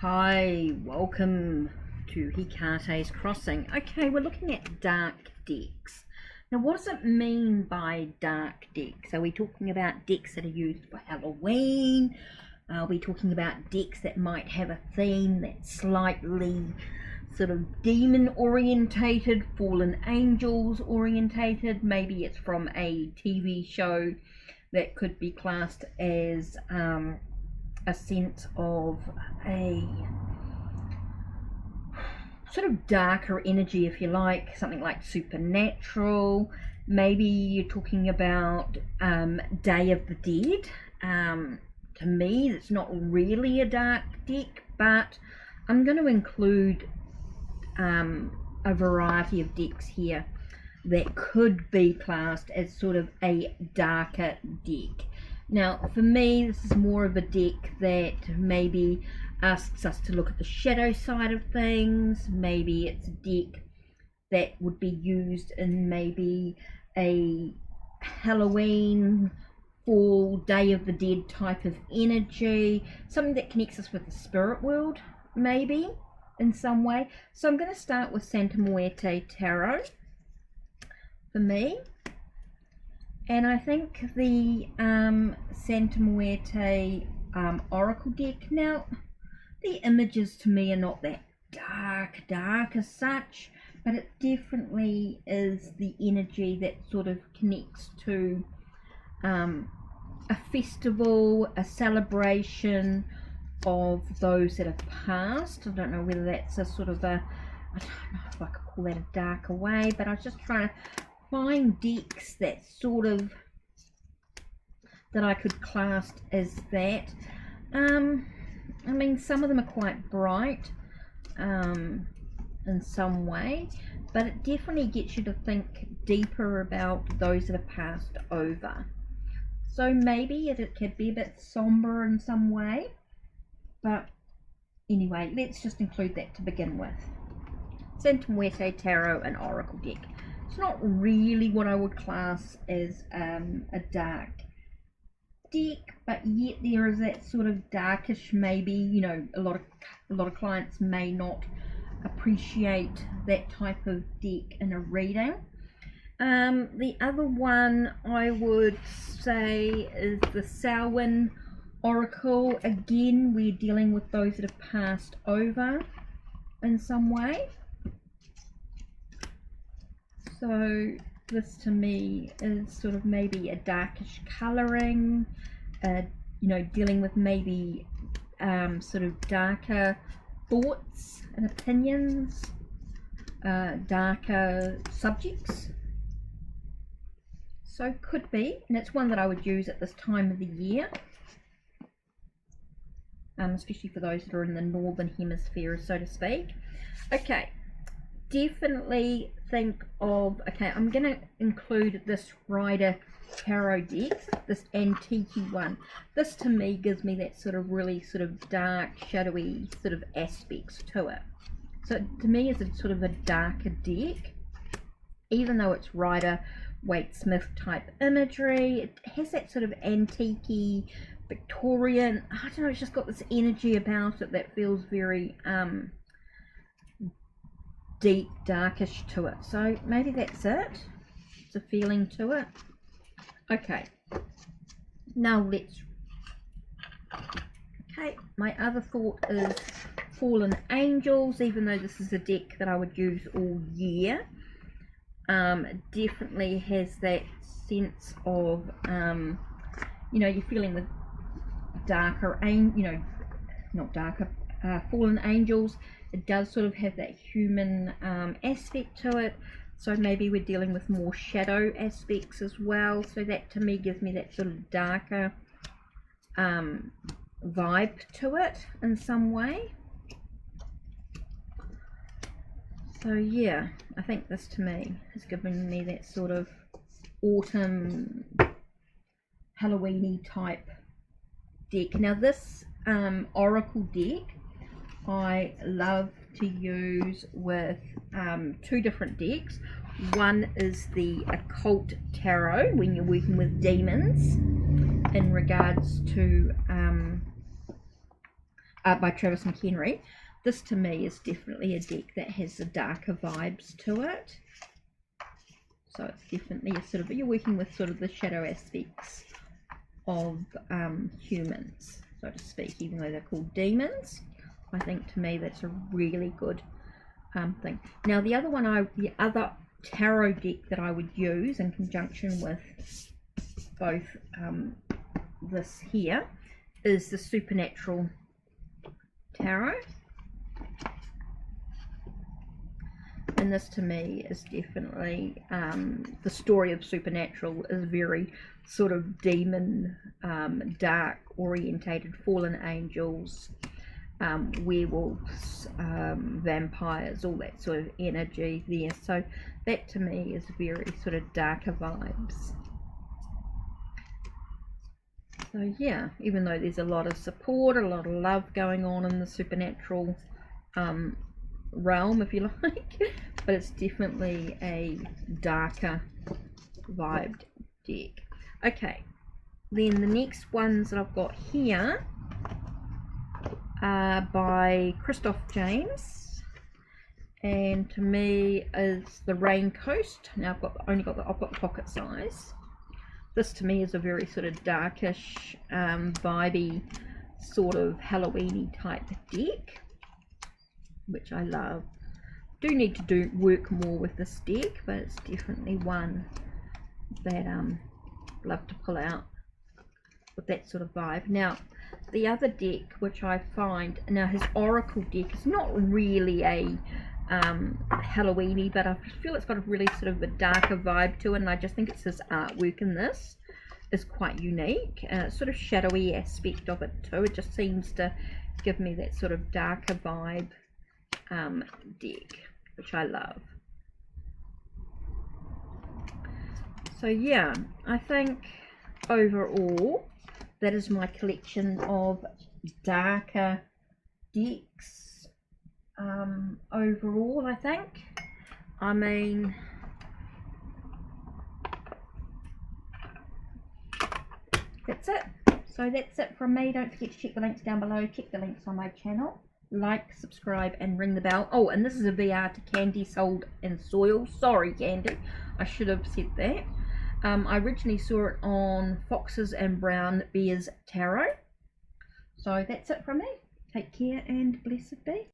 Hi, welcome to HeKate's Crossing. Okay, we're looking at dark decks. Now, what does it mean by dark decks? Are we talking about decks that are used for Halloween? Are we talking about decks that might have a theme that's slightly sort of demon orientated, fallen angels orientated? Maybe it's from a TV show that could be classed as a sense of a sort of darker energy, if you like, something like supernatural. Maybe you're talking about Day of the Dead. To me, it's not really a dark deck, but I'm going to include a variety of decks here that could be classed as sort of a darker deck. Now, for me, this is more of a deck that maybe asks us to look at the shadow side of things. Maybe it's a deck that would be used in maybe a Halloween, fall, Day of the Dead type of energy. Something that connects us with the spirit world, maybe, in some way. So I'm going to start with Santa Muerte Tarot for me. And I think the Santa Muerte Oracle deck, now the images to me are not that dark as such, but it definitely is the energy that sort of connects to a festival, a celebration of those that have passed. I don't know whether that's a sort of a, I don't know if I could call that a darker way, but I was just trying to find decks that sort of that I could class as that. I mean, some of them are quite bright in some way, but it definitely gets you to think deeper about those that have passed over. So maybe it could be a bit somber in some way, but anyway, let's just include that to begin with. Santa Muerte Tarot and Oracle deck. It's not really what I would class as a dark deck, but yet there is that sort of darkish, maybe, you know, a lot of clients may not appreciate that type of deck in a reading. The other one I would say is the Samhain Oracle. Again, we're dealing with those that have passed over in some way. So this to me is sort of maybe a darkish colouring, you know, dealing with maybe sort of darker thoughts and opinions, darker subjects. So could be, and it's one that I would use at this time of the year, especially for those that are in the northern hemisphere, so to speak. Okay. Definitely think of, okay, I'm going to include this Rider Tarot deck, this antique one. This to me gives me that sort of really sort of dark, shadowy sort of aspects to it. So to me it's a sort of a darker deck, even though it's Rider Waite Smith type imagery. It has that sort of antique-y, Victorian, I don't know, it's just got this energy about it that feels very deep, darkish to it. So maybe that's it. It's a feeling to it. Okay. Now let's. Okay, my other thought is Fallen Angels, even though this is a deck that I would use all year. It definitely has that sense of, you know, you're feeling with darker, you know, not darker, Fallen Angels. It does sort of have that human aspect to it, so maybe we're dealing with more shadow aspects as well. So that to me gives me that sort of darker vibe to it in some way. So yeah, I think this to me has given me that sort of autumn Halloween-y type deck. Now this Oracle deck I love to use with two different decks. One is the Occult Tarot, when you're working with demons in regards to by Travis McHenry. This to me is definitely a deck that has the darker vibes to it. So it's definitely a sort of, you're working with sort of the shadow aspects of humans, so to speak, even though they're called demons. I think to me that's a really good thing. Now the other tarot deck that I would use in conjunction with both this here is the Supernatural Tarot, and this to me is definitely the story of Supernatural is very sort of demon, dark orientated, fallen angels, werewolves, vampires, all that sort of energy there. So that to me is very sort of darker vibes. So yeah, even though there's a lot of support, a lot of love going on in the supernatural realm, if you like, but it's definitely a darker vibed deck. Okay, then the next ones that I've got here are by Christoph James, and to me is the Rain Coast. Now I've got the pocket size. This to me is a very sort of darkish, vibey, sort of Halloween-y type deck, which I love. Do need to work more with this deck, but it's definitely one that love to pull out with that sort of vibe. Now the other deck which I find, now his Oracle deck is not really a Halloween-y, but I feel it's got a really sort of a darker vibe to it, and I just think it's his artwork in this is quite unique, sort of shadowy aspect of it too. It just seems to give me that sort of darker vibe deck, which I love. So yeah, I think overall that is my collection of darker decks. Overall, I think, I mean, that's it. So that's it from me. Don't forget to check the links down below, check the links on my channel, like, subscribe and ring the bell. Oh, and this is a VR to Candy Sold and Soil. Sorry Candy, I should have said that. I originally saw it on Foxes and Brown Bears Tarot. So that's it from me. Take care and blessed be.